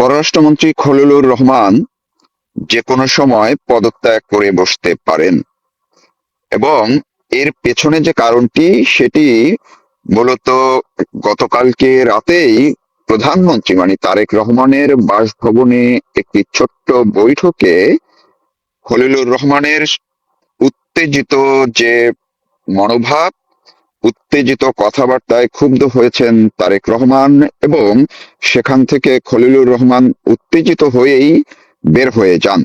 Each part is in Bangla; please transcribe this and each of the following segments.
পররাষ্ট্রমন্ত্রী খলিলুর রহমান যে কোনো সময় পদত্যাগ করে বসতে পারেন এবং এর পেছনে যে কারণটি সেটি মূলত গতকালকে রাতেই প্রধানমন্ত্রী মানে তারেক রহমানের বাসভবনে একটি ছোট্ট বৈঠকে খলিলুর রহমানের উত্তেজিত যে মনোভাব, উত্তেজিত কথাবার্তায় ক্ষুব্ধ হয়েছেন তারেক রহমান এবং সেখান থেকে খলিলুর রহমান উত্তেজিত হয়েই বের হয়ে যান।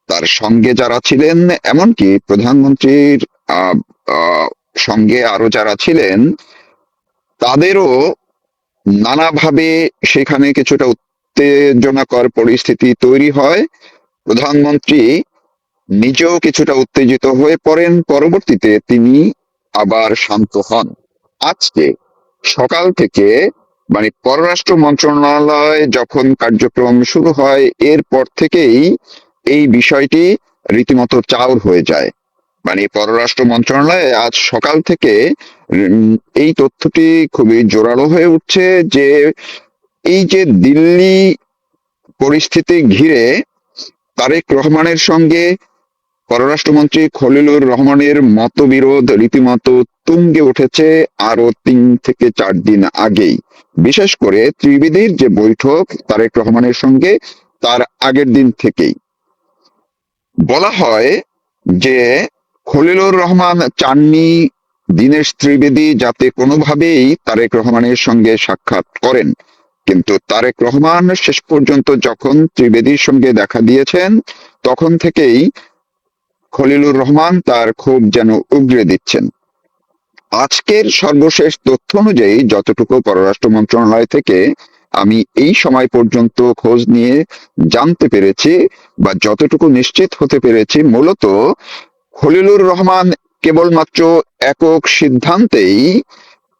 তার সঙ্গে যারা ছিলেন, এমনকি প্রধানমন্ত্রীর আহ, আহ, সঙ্গে আরো যারা ছিলেন, তাদেরও নানাভাবে সেখানে কিছুটা উত্তেজনাকর পরিস্থিতি তৈরি হয়। প্রধানমন্ত্রী নিজেও কিছুটা উত্তেজিত হয়ে পড়েন, পরবর্তীতে তিনি আবার শান্ত হন। আজকে সকাল থেকে মানে পররাষ্ট্র মন্ত্রণালয় যখন কার্যক্রম শুরু হয় এরপর থেকেই এই বিষয়টি রীতিমতো চাউর হয়ে যায়। মানে পররাষ্ট্র মন্ত্রণালয়ে আজ সকাল থেকে উম, এই তথ্যটি খুবই জোরালো হয়ে উঠছে যে এই যে দিল্লি পরিস্থিতি ঘিরে তারেক রহমানের সঙ্গে পররাষ্ট্রমন্ত্রী খলিলুর রহমানের মতবিরোধ রীতিমতো তুঙ্গে উঠেছে আরো 3 থেকে 4 দিন আগেই। বিশেষ করে ত্রিবেদীর যে বৈঠক তারেক রহমানের সঙ্গে, তার আগের দিন থেকেই বলা হয় যে খলিলুর রহমান চাননি দীনেশ ত্রিবেদী যাতে কোনোভাবেই তারেক রহমানের সঙ্গে সাক্ষাৎ করেন। কিন্তু তারেক রহমান শেষ পর্যন্ত যখন ত্রিবেদীর সঙ্গে দেখা দিয়েছেন, তখন থেকেই খলিলুর রহমান তার ক্ষোভ যেন উগরে দিচ্ছেন। আজকের সর্বশেষ তথ্য অনুযায়ী যতটুকু পররাষ্ট্র মন্ত্রণালয় থেকে আমি এই সময় পর্যন্ত খোঁজ নিয়ে জানতে পেরেছি বা যতটুকু নিশ্চিত হতে পেরেছি, মূলত খলিলুর রহমান কেবলমাত্র একক সিদ্ধান্তেই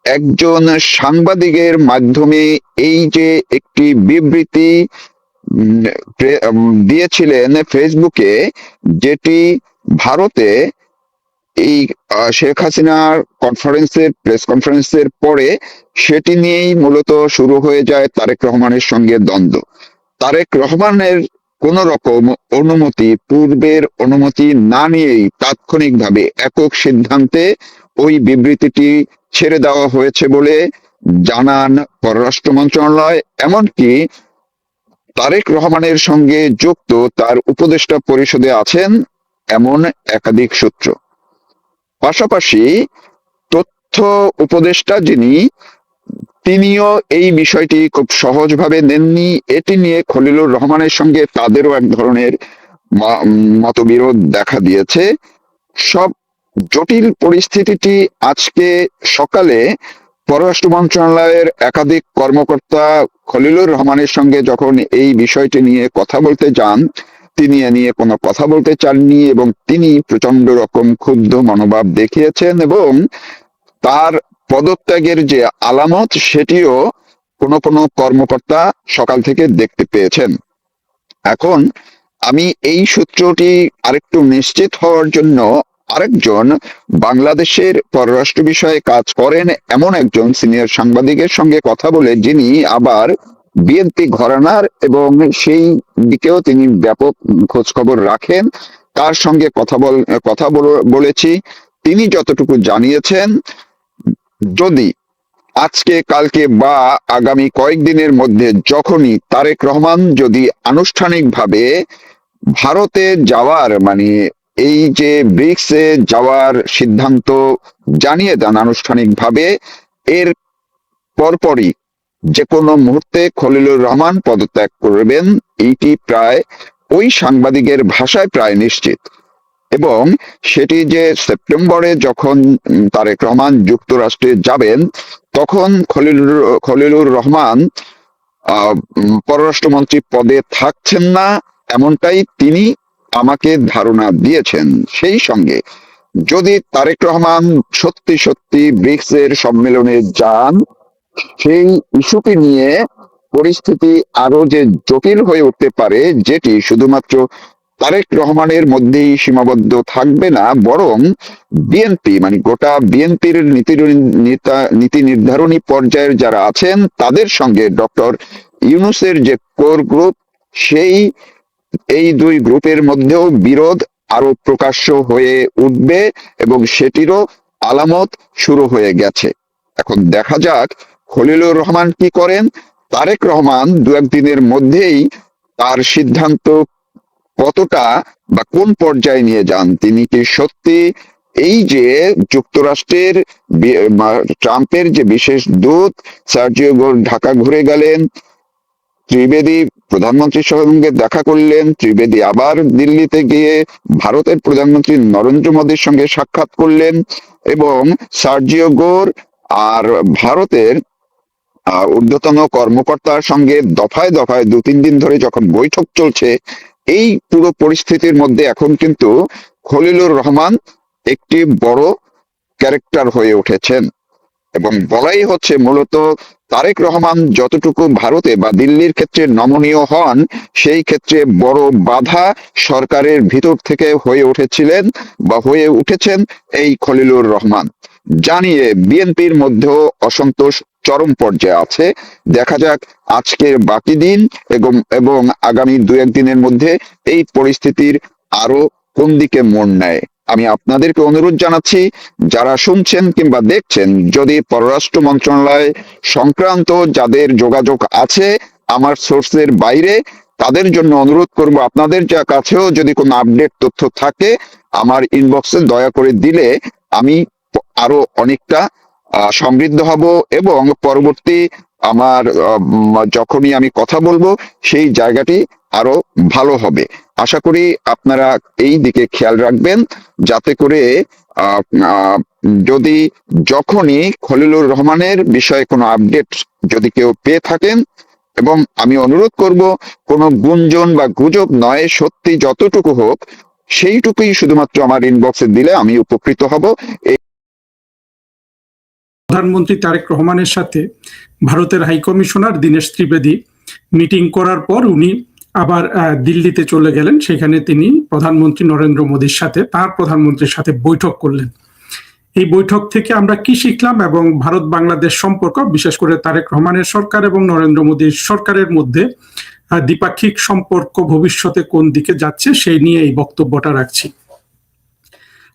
একজন সাংবাদিকের মাধ্যমে এই যে একটি বিবৃতি দিয়েছিলেন ফেসবুকে, যেটি ভারতে এই শেখ হাসিনার প্রেস কনফারেন্সের পরে সেটি নিয়েই মূলত শুরু হয়ে যায় তারেক রহমানের সঙ্গে দ্বন্দ্ব। তারেক রহমানের কোন রকম পূর্বের অনুমতি না নিয়েই তাৎক্ষণিকভাবে একক সিদ্ধান্তে ওই বিবৃতিটি ছেড়ে দেওয়া হয়েছে বলে জানান পররাষ্ট্র মন্ত্রণালয়। এমনকি তারেক রহমানের সঙ্গে যুক্ত তার উপদেষ্টা পরিষদে আছেন এমন একাধিক সূত্র। পাশাপাশি তথ্য উপদেষ্টা যিনি, তিনিও এই বিষয়টি খুব সহজভাবে নেননি। এটি নিয়ে খলিলুর রহমানের সঙ্গে তাদেরও এক ধরনের মতবিরোধ দেখা দিয়েছে। সব জটিল পরিস্থিতিটি আজকে সকালে পররাষ্ট্র মন্ত্রণালয়ের একাধিক কর্মকর্তা খলিলুর রহমানের সঙ্গে যখন এই বিষয়টি নিয়ে কথা বলতে যান, তিনি এ নিয়ে কোনো কথা বলতে চাননি এবং তিনি প্রচন্ড রকম ক্ষুব্ধ মনোভাব দেখিয়েছেন এবং তার পদত্যাগের যে আলামত সেটিও কোনো কোনো কর্মকর্তা সকাল থেকে দেখতে পেয়েছেন। এখন আমি এই সূত্রটি আরেকটু নিশ্চিত হওয়ার জন্য আরেকজন বাংলাদেশের পররাষ্ট্র বিষয়ে কাজ করেন এমন একজন সিনিয়র সাংবাদিকের সঙ্গে কথা বলে, যিনি আবার বিএনপি ঘরানার এবং সেই দিকেও তিনি ব্যাপক খোঁজ খবর রাখেন, তার সঙ্গে বলেছি। তিনি যতটুকু জানিয়েছেন, যদি আজকে কালকে বা আগামী কয়েকদিনের মধ্যে যখনই তারেক রহমান যদি আনুষ্ঠানিকভাবে ভারতে যাওয়ার মানে এই যে ব্রিক্সে যাওয়ার সিদ্ধান্ত জানিয়ে দেন আনুষ্ঠানিকভাবে, এর পরপরই যে কোনো মুহূর্তে খলিলুর রহমান পদত্যাগ করবেন, এইটি প্রায় ওই সাংবাদিকের ভাষায় প্রায় নিশ্চিত। এবং সেটি যে সেপ্টেম্বরে যখন তারেক রহমান যুক্তরাষ্ট্রে যাবেন, তখন খলিলুর রহমান পররাষ্ট্রমন্ত্রী পদে থাকছেন না, এমনটাই তিনি আমাকে ধারণা দিয়েছেন। সেই সঙ্গে যদি তারেক রহমান সত্যি সত্যি ব্রিক্সের সম্মেলনে যান, সেই ইস্যুটি নিয়ে পরিস্থিতি আরো যে জটিল হয়ে উঠতে পারে, যেটি শুধুমাত্র তারেক রহমানের মধ্যেই সীমাবদ্ধ থাকবে না, বরং বিএনপি মানে গোটা বিএনপির নীতি নির্ধারণী পর্যায়ের যারা আছেন তাদের সঙ্গে ডক্টর ইউনূসের যে কোর গ্রুপ, সেই এই দুই গ্রুপের মধ্যেও বিরোধ আরো প্রকাশ্য হয়ে উঠবে এবং সেটিরও আলামত শুরু হয়ে গেছে। এখন দেখা যাক খলিলুর রহমান কি করেন। তারেক রহমান দু একদিনের মধ্যেই তার সিদ্ধান্ত কতটা বা কোন পর্যায়ে নিয়ে যান। তিনি কি সত্যি এই যে যুক্তরাষ্ট্রের ট্রাম্পের যে বিশেষ দূত সার্জিও ঢাকা ঘুরে গেলেন, ত্রিবেদী প্রধানমন্ত্রীর সঙ্গে দেখা করলেন, ত্রিবেদী আবার দিল্লিতে গিয়ে ভারতের প্রধানমন্ত্রী নরেন্দ্র মোদীর সঙ্গে সাক্ষাৎ করলেন এবং সার্জিও গোর আর ভারতের ঊর্ধ্বতন কর্মকর্তার সঙ্গে দফায় দফায় 2-3 দিন ধরে যখন বৈঠক চলছে, এই পুরো পরিস্থিতির মধ্যে এখন কিন্তু খলিলুর রহমান একটি বড় ক্যারেক্টার হয়ে উঠেছেন এবং বলাই হচ্ছে মূলত তারেক রহমান যতটুকু ভারতে বা দিল্লির ক্ষেত্রে নমনীয় হন, সেই ক্ষেত্রে বড় বাধা সরকারের ভিতর থেকে হয়ে উঠেছিলেন বা হয়ে উঠেছেন এই খলিলুর রহমান। জানিয়ে বিএনপির মধ্যেও অসন্তোষ চরম পর্যায়ে আছে। দেখা যাক আজকের বাকি দিন এবং আগামী 2-1 দিনের মধ্যে এই পরিস্থিতির আরো কোন দিকে মোড় নেয়। আমি আপনাদেরকে অনুরোধ জানাচ্ছি, যারা শুনছেন কিংবা দেখছেন, যদি পররাষ্ট্র মন্ত্রণালয় সংক্রান্ত যাদের যোগাযোগ আছে আমার সোর্সের বাইরে, তাদের জন্য অনুরোধ করব, আপনাদের যা কাছেও যদি কোনো আপডেট তথ্য থাকে আমার ইনবক্সে দয়া করে দিলে আমি আরো অনেকটা সমৃদ্ধ হব এবং পরবর্তী আমার যখনই আমি কথা বলবো সেই জায়গাটি আরো ভালো হবে। আশা করি আপনারা এই দিকে খেয়াল রাখবেন, যাতে করে যদি যখনই খলিলুর রহমানের বিষয়ে কোনো আপডেট যদি কেউ পেয়ে থাকেন, এবং আমি অনুরোধ করব কোনো গুঞ্জন বা গুজব নয়, সত্যি যতটুকু হোক সেইটুকুই শুধুমাত্র আমার ইনবক্সে দিলে আমি উপকৃত হব। প্রধানমন্ত্রী তারেক রহমানের সাথে ভারতের high commissioner Dinesh Trivedi meeting করার পর উনি আবার দিল্লিতে চলে গেলেন। সেখানে তিনি প্রধানমন্ত্রী নরেন্দ্র মোদীর সাথে, তার প্রধানমন্ত্রীর সাথে বৈঠক করলেন। এই বৈঠক থেকে আমরা কি শিখলাম এবং ভারত বাংলাদেশ সম্পর্ক, বিশেষ করে তারেক রহমানের সরকার এবং নরেন্দ্র মোদীর সরকারের মধ্যে দ্বিপাক্ষিক সম্পর্ক ভবিষ্যতে কোন দিকে যাচ্ছে, সেই নিয়ে এই বক্তব্যটা রাখছি।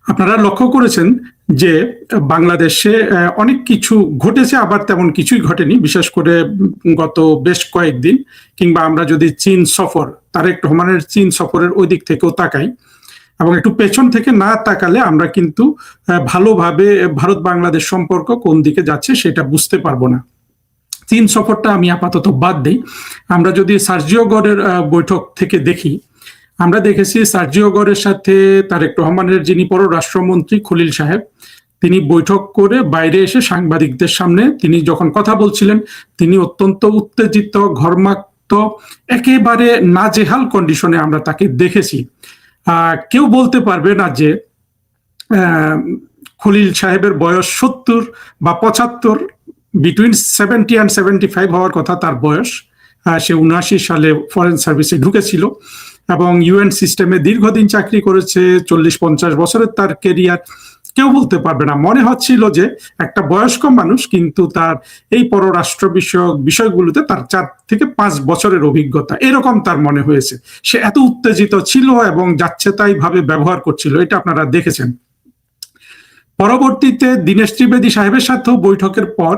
আপনারা লক্ষ্য করেছেন যে বাংলাদেশে অনেক কিছু ঘটেছে, আবার তেমন কিছুই ঘটেনি। বিশেষ করে গত বেশ কয়েকদিন, কিংবা আমরা যদি চীন সফর, তারেক রহমানের চীন সফরের ওই দিক থেকেও তাকাই এবং একটু পেছন থেকে না তাকালে আমরা কিন্তু ভালোভাবে ভারত বাংলাদেশ সম্পর্ক কোন দিকে যাচ্ছে সেটা বুঝতে পারবো না। চীন সফরটা আমি আপাতত বাদ দিই। আমরা যদি সার্জিও গড়ের বৈঠক থেকে দেখি, আমরা দেখেছি সার্জিও গড়ের সাথে তারেক রহমানের যিনি পররাষ্ট্রমন্ত্রী খলিল সাহেব, তিনি বৈঠক করে বাইরে এসে সাংবাদিকদের সামনে তিনি যখন কথা বলছিলেন, তিনি অত্যন্ত উত্তেজিত, ঘর্মাক্ত, একেবারে নাজেহাল কন্ডিশনে আমরা তাকে দেখেছি। কেউ বলতে পারবে না যে খলিল সাহেবের বয়স 70 বা 75, বিটুইন 70 and 75 হওয়ার কথা তার বয়স। সে 79 সালে ফরেন সার্ভিসে ঢুকেছিল এবং ইউএন সিস্টেমে দীর্ঘদিন চাকরি করেছে, 40-50 বছরের তার কেরিয়ার। কেউ বলতে পারবে না। মনে হচ্ছিল যে একটা বয়স্ক মানুষ, কিন্তু তার এই পররাষ্ট্র বিষয়ক বিষয়গুলোতে তার 4 থেকে 5 বছরের অভিজ্ঞতা, এরকম তার মনে হয়েছে। সে এত উত্তেজিত ছিল এবং যাচ্ছে তাই ভাবে ব্যবহার করছিল, এটা আপনারা দেখেছেন। পরবর্তীতে দীনেশ ত্রিবেদী সাহেবের সাথেও বৈঠকের পর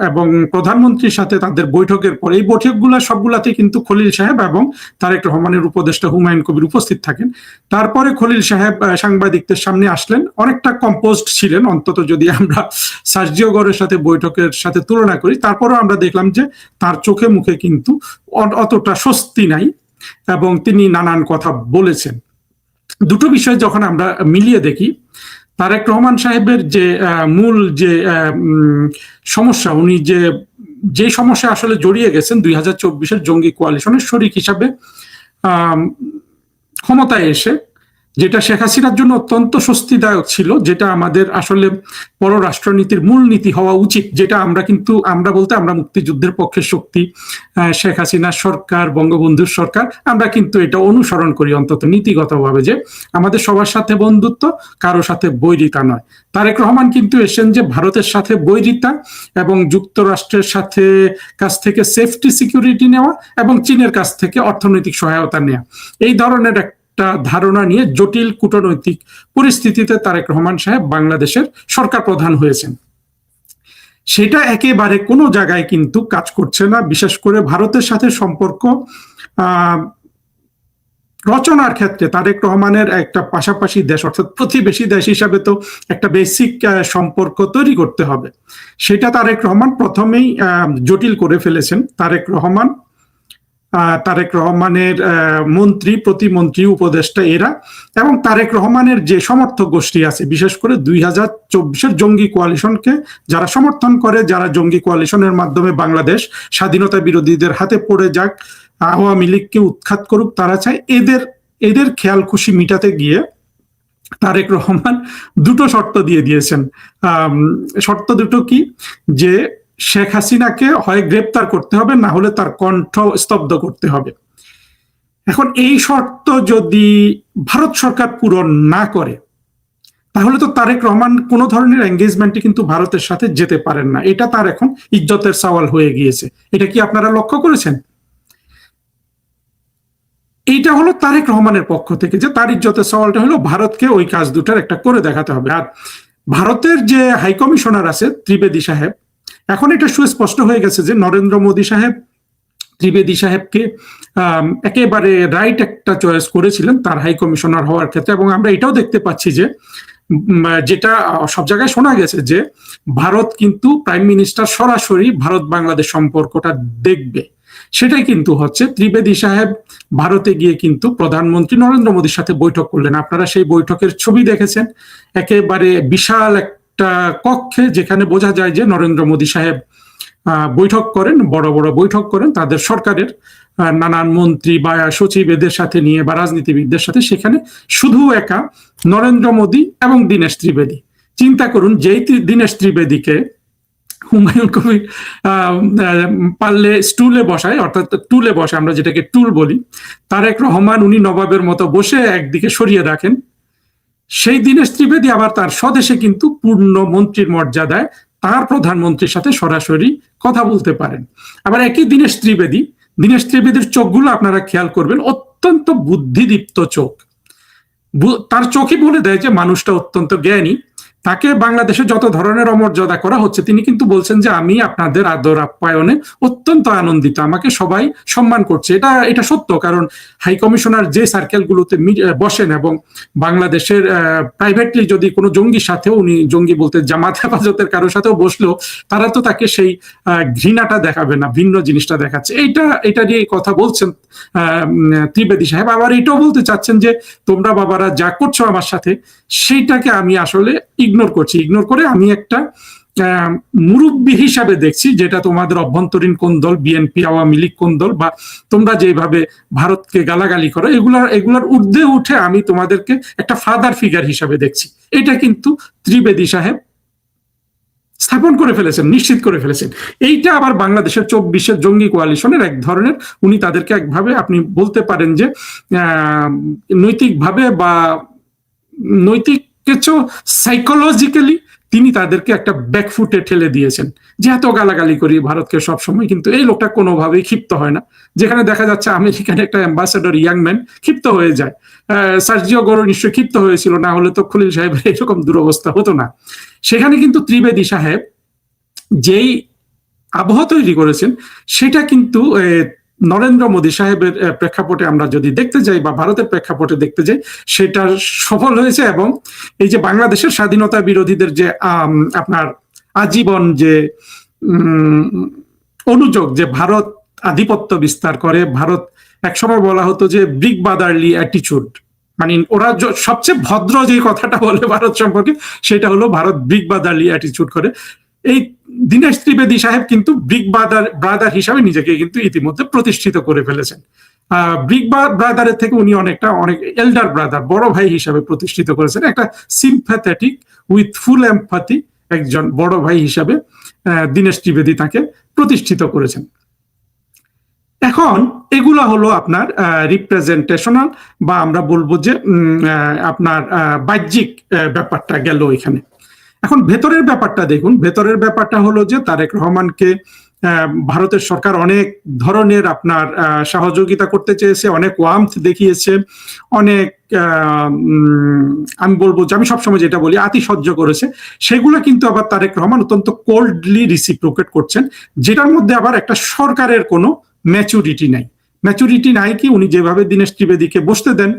এবং প্রধানমন্ত্রীর সাথে তাদের বৈঠকের পর, এই বৈঠকগুলো সবগুলাতে কিন্তু খলিল সাহেব এবং তারেক রহমানের উপদেষ্টা হুমায়ুন কবির উপস্থিত থাকেন। তারপরে খলিল সাহেব সাংবাদিকদের সামনে আসলেন, অনেকটা কম্পোজড ছিলেন, অন্তত যদি আমরা সার্জিও গড়ের সাথে বৈঠকের সাথে তুলনা করি। তারপরেও আমরা দেখলাম যে তার চোখে মুখে কিন্তু অতটা স্বস্তি নাই এবং তিনি নানান কথা বলেছেন। দুটো বিষয় যখন আমরা মিলিয়ে দেখি, তারেক রহমান সাহেবের যে মূল যে সমস্যা, উনি যে সমস্যা আসলে জড়িয়ে গেছেন 2024-এর জঙ্গি কোয়ালিশনের শরিক হিসাবে ক্ষমতায় এসে, যেটা শেখ হাসিনার জন্য অত্যন্ত স্বস্তিদায়ক ছিল, যেটা আমাদের আসলে পররাষ্ট্রনীতির মূল নীতি হওয়া উচিত, যেটা আমরা বলতে আমরা মুক্তিযুদ্ধের পক্ষের শক্তি, শেখ হাসিনার সরকার, বঙ্গবন্ধুর সরকার, আমরা কিন্তু এটা অনুসরণ করি অন্তত নীতিগতভাবে, যে আমাদের সবার সাথে বন্ধুত্ব, কারো সাথে বৈরিতা নয়। তারেক রহমান কিন্তু এসেছেন যে ভারতের সাথে বৈরিতা এবং যুক্তরাষ্ট্রের কাছ থেকে সেফটি সিকিউরিটি নেওয়া এবং চীনের কাছ থেকে অর্থনৈতিক সহায়তা নেওয়া, এই ধরনের একটা ধারণা নিয়ে জটিল কূটনৈতিক পরিস্থিতিতে তারেক রহমান সাহেব বাংলাদেশের সরকার প্রধান হয়েছেন। সেটা একেবারে কোনো জায়গায় কিন্তু কাজ করছে না। বিশেষ করে ভারতের সাথে সম্পর্ক রচনার ক্ষেত্রে তারেক রহমানের একটা পাশাপাশি দেশ অর্থাৎ প্রতিবেশী দেশ হিসাবে তো একটা বেসিক সম্পর্ক তৈরি করতে হবে। সেটা তারেক রহমান প্রথমেই জটিল করে ফেলেছেন। তারেক রহমানের মন্ত্রী, প্রতিমন্ত্রী, উপদেষ্টা এরা এবং তারেক রহমানের যে সমর্থক গোষ্ঠী আছে, বিশেষ করে 2024 জঙ্গি কোয়ালিশনকে যারা সমর্থন করে, যারা জঙ্গি কোয়ালিশনের মাধ্যমে বাংলাদেশ স্বাধীনতা বিরোধীদের হাতে পড়ে যাক, আওয়ামী লীগকে উৎখাত করুক, তারা চায় এদের খেয়াল খুশি মিটাতে গিয়ে তারেক রহমান দুটো শর্ত দিয়ে দিয়েছেন। শর্ত দুটো কি? যে শেখ হাসিনাকে হয় গ্রেপ্তার করতে হবে, না হলে তার কণ্ঠ স্তব্ধ করতে হবে। এখন এই শর্ত যদি ভারত সরকার পূরণ না করে, তাহলে তো তারেক রহমান কোনো ধরনের এঙ্গেজমেন্টে কিন্তু ভারতের সাথে যেতে পারেন না। এটা তার এখন ইজ্জতের সওয়াল হয়ে গিয়েছে। এটা কি আপনারা লক্ষ্য করেছেন? এইটা হলো তারেক রহমানের পক্ষ থেকে, যে তার ইজ্জতের সওয়ালটা হলো ভারতকে ওই কাজ দুটার একটা করে দেখাতে হবে। আর ভারতের যে হাইকমিশনার আছে ত্রিবেদী সাহেব, এখন এটা সুস্পষ্ট হয়ে গেছে যে নরেন্দ্র মোদী সাহেব ত্রিবেদী সাহেবকে একেবারে রাইট একটা চয়েস করেছিলেন তার হাই কমিশনার হওয়ার ক্ষেত্রে। এবং আমরা এটাও দেখতে পাচ্ছি যে যেটা সব জায়গায় শোনা গেছে, যে ভারত কিন্তু প্রাইম মিনিস্টার সরাসরি ভারত বাংলাদেশ সম্পর্কটা দেখবে। সেটাই কিন্তু হচ্ছে। ত্রিবেদী সাহেব ভারতে গিয়ে কিন্তু প্রধানমন্ত্রী নরেন্দ্র মোদীর সাথে বৈঠক করলেন। আপনারা সেই বৈঠকের ছবি দেখেছেন, একেবারে বিশাল একটা কক্ষে, যেখানে বোঝা যায় যে নরেন্দ্র মোদী সাহেব বৈঠক করেন, বড় বড় বৈঠক করেন তাদের সরকারের নানান মন্ত্রী বা সচিব এদের সাথে নিয়ে বা রাজনীতিবিদদের সাথে। সেখানে শুধু একা নরেন্দ্র মোদী এবং দীনেশ ত্রিবেদী। চিন্তা করুন, যেই দীনেশ ত্রিবেদীকে হুমায়ুন কবির পারলে স্টুলে বসায়, অর্থাৎ টুলে বসে, আমরা যেটাকে টুল বলি, তারেক রহমান উনি নবাবের মতো বসে একদিকে সরিয়ে রাখেন, সেই দীনেশ ত্রিবেদী আবার তার স্বদেশে কিন্তু পূর্ণ মন্ত্রীর মর্যাদায় তার প্রধানমন্ত্রীর সাথে সরাসরি কথা বলতে পারেন। আবার একই দীনেশ ত্রিবেদীর চোখগুলো আপনারা খেয়াল করবেন, অত্যন্ত বুদ্ধিদীপ্ত চোখ। তার চোখই বলে দেয় যে মানুষটা অত্যন্ত জ্ঞানী। তাকে বাংলাদেশে যত ধরনের অমর্যাদা করা হচ্ছে, তিনি কিন্তু বলছেন যে আমি আপনাদের আদর আপ্যায়নে অত্যন্ত আনন্দিত, আমাকে সবাই সম্মান করছে। এটা সত্য, কারণ হাই কমিশনার যে সার্কেলগুলোতে বসেন এবং বাংলাদেশের প্রাইভেটলি যদি কোনো জঙ্গির সাথেও, উনি জঙ্গি বলতে জামাত হেফাজতের কারোর সাথেও বসলেও তারা তো তাকে সেই ঘৃণাটা দেখাবে না, ভিন্ন জিনিসটা দেখাচ্ছে। এটা নিয়ে কথা বলছেন ত্রিবেদী সাহেব। আবার এটাও বলতে চাচ্ছেন যে তোমরা বাবারা যা করছো আমার সাথে, সেইটাকে আমি আসলে ইগনোর করে আমি একটা মুরব্বী হিসাবে দেখছি, যেটা তোমাদের অভ্যন্তরীণ কোন দল, বিএনপি, আওয়ামী লীগ কোন দল, বা তোমরা যেভাবে ভারতকে গালাগালি করো, এগুলার ঊর্ধ্বে উঠে আমি তোমাদেরকে একটা ফাদার ফিগার হিসাবে দেখছি। এটা কিন্তু ত্রিবেদী সাহেব স্থাপন করে ফেলেছেন, নিশ্চিত করে ফেলেছেন। এইটা আবার বাংলাদেশের 24 জঙ্গি কোয়ালিশনের এক ধরনের, উনি তাদেরকে একভাবে আপনি বলতে পারেন যে নৈতিকভাবে বা নৈতিক কিছু সাইকোলজিক্যালি তিনি তাদেরকে একটা ব্যাকফুটে ঠেলে দিয়েছেন। যে এত গালাগালি করি ভারতকে সবসময়, কিন্তু এই লোকটা কোনোভাবেই ক্ষিপ্ত হয় না। যেখানে দেখা যাচ্ছে আমেরিকান একটা অ্যাম্বাসেডর ইয়াংম্যান ক্ষিপ্ত হয়ে যায়, সার্জিও গোরো নিশ্চয়ই ক্ষিপ্ত হয়েছিল, না হলে তো খলিল সাহেবের এরকম দুরবস্থা হতো না। সেখানে কিন্তু ত্রিবেদী সাহেব যেই আবহ তৈরি করেছেন, সেটা কিন্তু নরেন্দ্র মোদী সাহেবের প্রেক্ষাপটে আমরা যদি দেখতে যাই বা ভারতের প্রেক্ষাপটে দেখতে যাই, সেটা সফল হয়েছে। এবং এই যে বাংলাদেশের স্বাধীনতা বিরোধীদের যে আপনার আজীবন যে অনুযোগ যে ভারত আধিপত্য বিস্তার করে, ভারত একসময় বলা হতো যে ব্রিক ব্রাদারলি অ্যাটিচিউড, মানে ওরা সবচেয়ে ভদ্র যে কথাটা বলে ভারত সম্পর্কে, সেটা হলো ভারত ব্রিক ব্রাদারলি অ্যাটিচিউড করে। এই দীনেশ ত্রিবেদী সাহেব কিন্তু ব্রিক ব্রাদার হিসাবে নিজেকে কিন্তু ইতিমধ্যে প্রতিষ্ঠিত করে ফেলেছেন। বিগ ব্রাদারের থেকে উনি অনেক এল্ডার ব্রাদার, বড় ভাই হিসাবে প্রতিষ্ঠিত করেছেন, একটা সিম্প্যাথেটিক উইথ ফুল এমপ্যাথি একজন বড় ভাই হিসাবে দীনেশ ত্রিবেদী তাকে প্রতিষ্ঠিত করেছেন। এখন এগুলা হলো আপনার রিপ্রেজেন্টেশনাল, বা আমরা বলবো যে আপনার বাহ্যিক ব্যাপারটা গেল এখানে। এখন ভেতরের ব্যাপারটা দেখুন। ভেতরের ব্যাপারটা হলো যে তারেক রহমানকে ভারতের সরকার অনেক ধরনের আপনার সহযোগিতা করতে চেয়েছে, অনেক ওয়ার্মথ দেখিয়েছে, অনেক আমি বলবো যে আমি সবসময় যেটা বলি আতিশয্য করেছে, সেগুলো কিন্তু আবার তারেক রহমান অত্যন্ত কোল্ডলি রিসিপ্রোকেট করছেন, যেটার মধ্যে আবার একটা সরকারের কোনো ম্যাচুরিটি নাই। ম্যাচুরিটি নাই কি, উনি যেভাবে দীনেশ ত্রিবেদীকে বসতে দেন,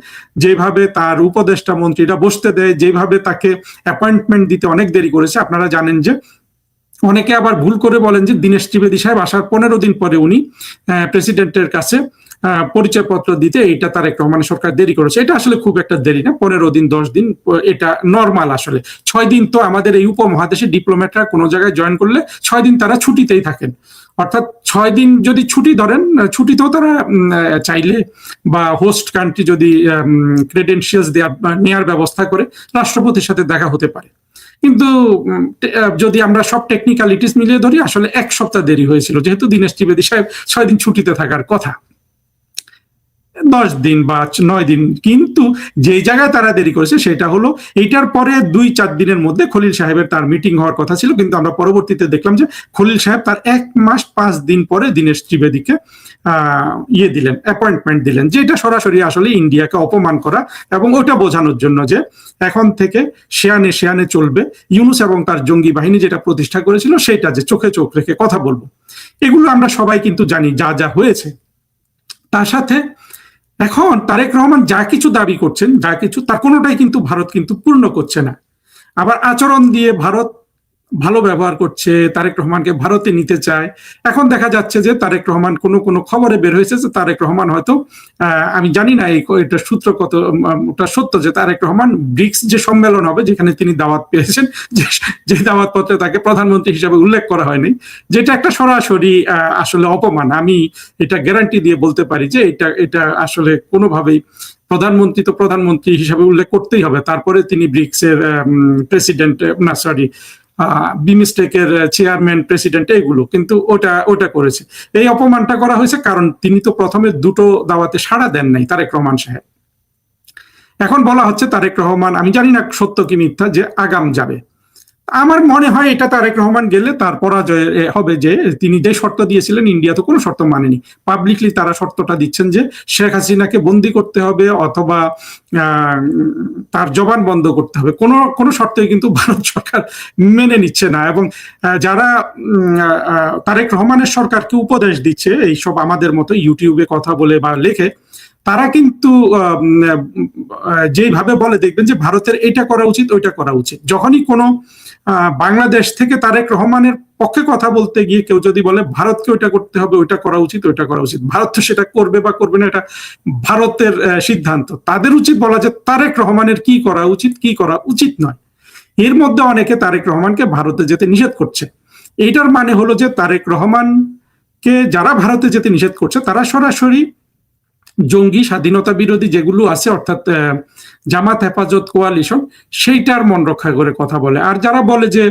যেভাবে তার উপদেষ্টা মন্ত্রীরা বসতে দেয়, যেভাবে তাকে অ্যাপয়েন্টমেন্ট দিতে অনেক দেরি করেছে। আপনারা জানেন যে অনেকে আবার ভুল করে বলেন যে দীনেশ ত্রিবেদী সাহেব আসার 15 দিন পরে উনি প্রেসিডেন্টের কাছে পরিচয়পত্র দিতে এটা তারেক রহমানের সরকার দেরি করেছে। এটা আসলে খুব একটা দেরি না, 15 দিন 10 দিন এটা নর্মাল। আসলে 6 দিন তো আমাদের এই উপমহাদেশে ডিপ্লোম্যাটরা কোনো জায়গায় জয়েন করলে 6 দিন তারা ছুটিতেই থাকেন। অর্থাৎ 6 দিন যদি ছুটি ধরেন, ছুটিতেও তারা চাইলে বা হোস্ট কান্ট্রি যদি ক্রেডেনশিয়ালস নেওয়ার ব্যবস্থা করে রাষ্ট্রপতির সাথে দেখা হতে পারে। কিন্তু যদি আমরা সব টেকনিক্যালিটিস মিলিয়ে ধরি, আসলে 1 সপ্তাহ দেরি হয়েছিল, যেহেতু দীনেশ ত্রিবেদী সাহেব 6 দিন ছুটিতে থাকার কথা, 10 দিন বা 9 দিন। কিন্তু যে জায়গায় তারা দেরি করেছে সেটা হলো এইটার পরে 2-4 দিনের মধ্যে খলিল সাহেবের তার মিটিং হওয়ার কথা ছিল, কিন্তু আমরা পরবর্তীতে দেখলাম যে খলিল সাহেব তার 1 মাস 5 দিন পরে দীনেশ ত্রিবেদীকে দিলেন, অ্যাপয়েন্টমেন্ট দিলেন, যেটা সরাসরি আসলে ইন্ডিয়াকে অপমান করা এবং ওটা বোঝানোর জন্য যে এখন থেকে শেয়ানে শেয়ানে চলবে। ইউনূস এবং তার জঙ্গি বাহিনী যেটা প্রতিষ্ঠা করেছিল সেটা যে চোখে চোখ রেখে কথা বলবো, এগুলো আমরা সবাই কিন্তু জানি যা যা হয়েছে। তার সাথে এখন তারেক রহমান যা কিছু দাবি করছেন, যা কিছু, তার কোনোটাই কিন্তু ভারত কিন্তু পূর্ণ করছে না। আবার আচরণ দিয়ে ভারত ভালো ব্যবহার করছে, তারেক রহমানকে ভারতে নিতে চায়। এখন দেখা যাচ্ছে যে তারেক রহমান কোনো খবরে বের হয়েছে যে তারেক রহমান হয়তো আমি জানি না এটা সূত্র কত ওটা সত্য, যে তারেক রহমান ব্রিক্স যে সম্মেলন হবে যেখানে তিনি দাওয়াত পেয়েছেন, যে দাওয়াতপত্রে তাকে প্রধানমন্ত্রী হিসাবে উল্লেখ করা হয়নি, যেটা একটা সরাসরি আসলে অপমান। আমি এটা গ্যারান্টি দিয়ে বলতে পারি যে এটা আসলে কোনোভাবেই প্রধানমন্ত্রী তো প্রধানমন্ত্রী হিসাবে উল্লেখ করতেই হবে, তারপরে তিনি ব্রিক্সের প্রেসিডেন্ট, না সরি বিমস্টেকের চেয়ারম্যান, প্রেসিডেন্ট, এগুলো কিন্তু ওটা করেছে। এই অপমানটা করা হয়েছে কারণ তিনি তো প্রথমে দুটো দাওয়াতে সাড়া দেন নাই তারেক রহমান সাহেব। এখন বলা হচ্ছে তারেক রহমান, আমি জানি না সত্য কি মিথ্যা, যে আগাম যাবে। আমার মনে হয় এটা তারেক রহমান গেলে তার পরাজয় হবে, যে তিনি যে শর্ত দিয়েছিলেন, ইন্ডিয়া তো কোনো শর্ত মানেনি। পাবলিকলি তারা শর্তটা দিচ্ছেন যে শেখ হাসিনাকে বন্দি করতে হবে অথবা তার জবান বন্ধ করতে হবে। কোনো শর্তই কিন্তু ভারত সরকার মেনে নিচ্ছে না। এবং যারা তারেক রহমানের সরকারকে উপদেশ দিচ্ছে এইসব আমাদের মতো ইউটিউবে কথা বলে বা লেখে, তারা কিন্তু যেভাবে বলে দেখবেন যে ভারতের এটা করা উচিত, ওইটা করা উচিত। যখনই কোনো বাংলাদেশ থেকে তারেক রহমানের পক্ষে কথা বলতে গিয়ে কেউ যদি বলে ভারতকে ওইটা করতে হবে, ওইটা করা উচিত, ওইটা করা উচিত, ভারত তো সেটা করবে বা করবে না, এটা ভারতের সিদ্ধান্ত। তাদের উচিত বলা যে তারেক রহমানের কি করা উচিত, কি করা উচিত নয়। এর মধ্যে অনেকে তারেক রহমানকে ভারতে যেতে নিষেধ করছে। এইটার মানে হলো যে তারেক রহমানকে যারা ভারতে যেতে নিষেধ করছে তারা সরাসরি জঙ্গি, স্বাধীনতা বিরোধী যেগুলো আছে, অর্থাৎ জামাত হেফাজত কোয়ালিশন, সেইটার মন রক্ষা করে কথা বলে। আর যারা বলে যে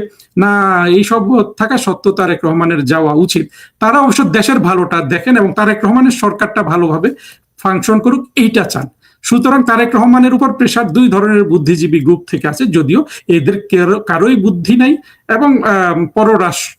না এইসব থাকা সত্ত্বেও তারেক রহমানের যাওয়া উচিত, তারা অবশ্য দেশের ভালোটা দেখেন এবং তারেক রহমানের সরকারটা ভালোভাবে ফাংশন করুক, এইটা চান। সুতরাং তারেক রহমানের উপর প্রেশার 2 ধরনের বুদ্ধিজীবী গ্রুপ থেকে আছে, যদিও এদের কারোই বুদ্ধি নাই এবং পররাষ্ট্র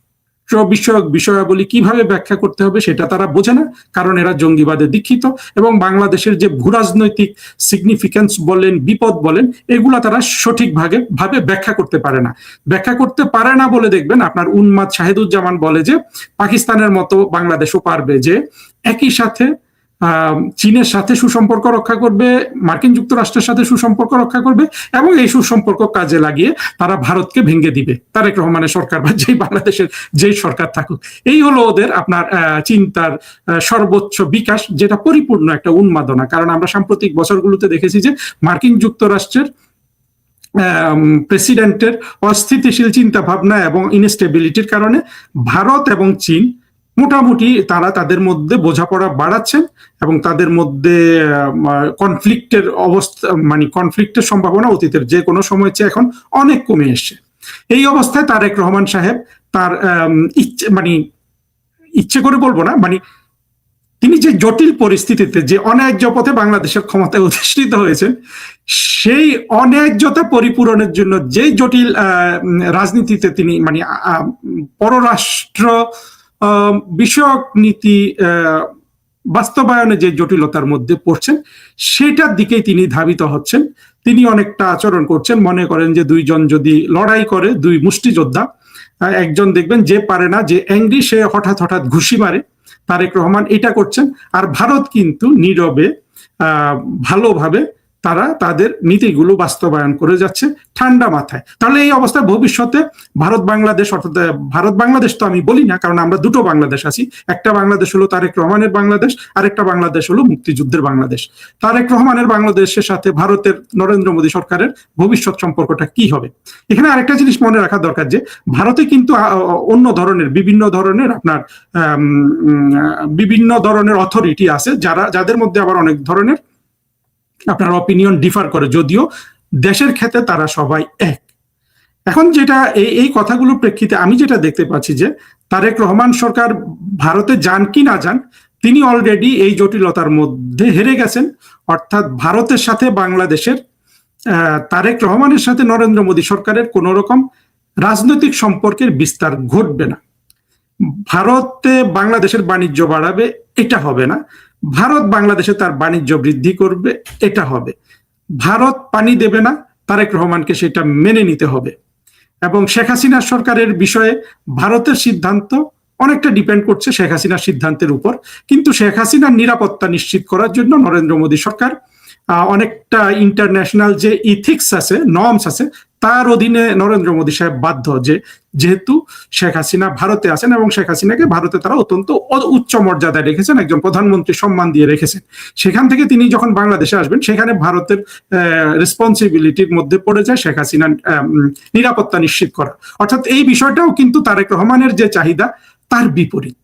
বিষয়ক বিষয়াবলী কিভাবে ব্যাখ্যা করতে হবে সেটা তারা বোঝে না, কারণ এরা জঙ্গিবাদে দীক্ষিত এবং বাংলাদেশের যে ভূরাজনৈতিক সিগনিফিকেন্স বলেন, বিপদ বলেন, এগুলা তারা সঠিকভাবে ব্যাখ্যা করতে পারে না। ব্যাখ্যা করতে পারে না বলে দেখবেন আপনার উন্মাদ শাহিদুজ্জামান বলে যে পাকিস্তানের মতো বাংলাদেশও পারবে যে একই সাথে চীনের সাথে সুসম্পর্ক রক্ষা করবে, মার্কিন যুক্তরাষ্ট্রের সাথে সুসম্পর্ক রক্ষা করবে এবং এই সুসম্পর্ক কাজে লাগিয়ে তারা ভারতকে ভেঙে দিবে, তারেক রহমানের সরকার বা যেই বাংলাদেশের যেই সরকার থাকুক। এই হলো ওদের আপনার চিন্তার সর্বোচ্চ বিকাশ, যেটা পরিপূর্ণ একটা উন্মাদনা। কারণ আমরা সাম্প্রতিক বছরগুলোতে দেখেছি যে মার্কিন যুক্তরাষ্ট্রের প্রেসিডেন্টের অস্থিতিশীল চিন্তা ভাবনা এবং ইনস্টেবিলিটির কারণে ভারত এবং চীন মোটামুটি তারা তাদের মধ্যে বোঝাপড়া বাড়াচ্ছেন এবং তাদের মধ্যে কনফ্লিক্টের অবস্থা, মানে কনফ্লিক্টের সম্ভাবনা অতীতের যে কোনো সময় চেয়ে এখন অনেক কমে এসছে। এই অবস্থায় তারেক রহমান সাহেব তার ইচ্ছে করে বলবো না, মানে তিনি যে জটিল পরিস্থিতিতে, যে অন্যায্য পথে বাংলাদেশের ক্ষমতায় অধিষ্ঠিত হয়েছেন, সেই অন্যায্যতা পরিপূরণের জন্য যে জটিল রাজনীতিতে তিনি, মানে পররাষ্ট্র বিষয়ক নীতি বাস্তবায়নে যে জটিলতার মধ্যে পড়ছেন, সেটার দিকেই তিনি ধাবিত হচ্ছেন। তিনি অনেকটা আচরণ করছেন, মনে করেন যে দুইজন যদি লড়াই করে, দুই মুষ্টিযোদ্ধা, একজন দেখবেন যে পারে না, যে অ্যাংরি, সে হঠাৎ হঠাৎ ঘুষি মারে। তারেক রহমান এটা করছেন, আর ভারত কিন্তু নীরবে ভালোভাবে তারা তাদের নীতিগুলো বাস্তবায়ন করে যাচ্ছে ঠান্ডা মাথায়। তাহলে এই অবস্থায় ভবিষ্যতে ভারত বাংলাদেশ, অর্থাৎ ভারত বাংলাদেশ তো আমি বলি না, কারণ আমরা দুটো বাংলাদেশ আছি। একটা বাংলাদেশ হলো তারেক রহমানের বাংলাদেশ, আর একটা বাংলাদেশ হলো মুক্তিযুদ্ধের বাংলাদেশ। তারেক রহমানের বাংলাদেশের সাথে ভারতের নরেন্দ্র মোদী সরকারের ভবিষ্যৎ সম্পর্কটা কি হবে? এখানে আরেকটা জিনিস মনে রাখা দরকার, যে ভারতে কিন্তু অন্য ধরনের বিভিন্ন ধরনের বিভিন্ন ধরনের অথরিটি আছে, যাদের মধ্যে আবার অনেক ধরনের আপনার অপিনিয়ন ডিফার করে, যদিও দেশের ক্ষেত্রে তারা সবাই এক। এখন যেটা এই কথাগুলোর প্রেক্ষিতে আমি যেটা দেখতে পাচ্ছি, যে তারেক রহমান সরকার ভারতে যান কি না যান, তিনি অলরেডি এই জটিলতার মধ্যে হেরে গেছেন। অর্থাৎ ভারতের সাথে বাংলাদেশের, তারেক রহমানের সাথে নরেন্দ্র মোদী সরকারের কোন রকম রাজনৈতিক সম্পর্কের বিস্তার ঘটবে না। ভারতে বাংলাদেশের বাণিজ্য বাড়াবে, এটা হবে না। ভারত বাংলাদেশে তার বাণিজ্য বৃদ্ধি করবে, এটা হবে। ভারত পানি দেবে না, তারেক রহমানকে সেটা মেনে নিতে হবে। এবং শেখ হাসিনা সরকারের বিষয়ে ভারতের সিদ্ধান্ত অনেকটা ডিপেন্ড করছে শেখ হাসিনার সিদ্ধান্তের উপর, কিন্তু শেখ হাসিনার নিরাপত্তা নিশ্চিত করার জন্য নরেন্দ্র মোদী সরকার অনেকটা ইন্টারন্যাশনাল যে ইথিক্স আছে, নর্মস আছে, তার অধীনে নরেন্দ্র মোদী সাহেব বাধ্য, যে যেহেতু শেখ হাসিনা ভারতে আছেন এবং শেখ হাসিনাকে ভারতে তারা অত্যন্ত উচ্চ মর্যাদায় রেখেছেন, একজন প্রধানমন্ত্রী সম্মান দিয়ে রেখেছেন। সেখান থেকে তিনি যখন বাংলাদেশে আসবেন, সেখানে ভারতের রেসপন্সিবিলিটির মধ্যে পড়ে যায় শেখ হাসিনার নিরাপত্তা নিশ্চিত করা। অর্থাৎ এই বিষয়টাও কিন্তু তারেক রহমানের যে চাহিদা, তার বিপরীত।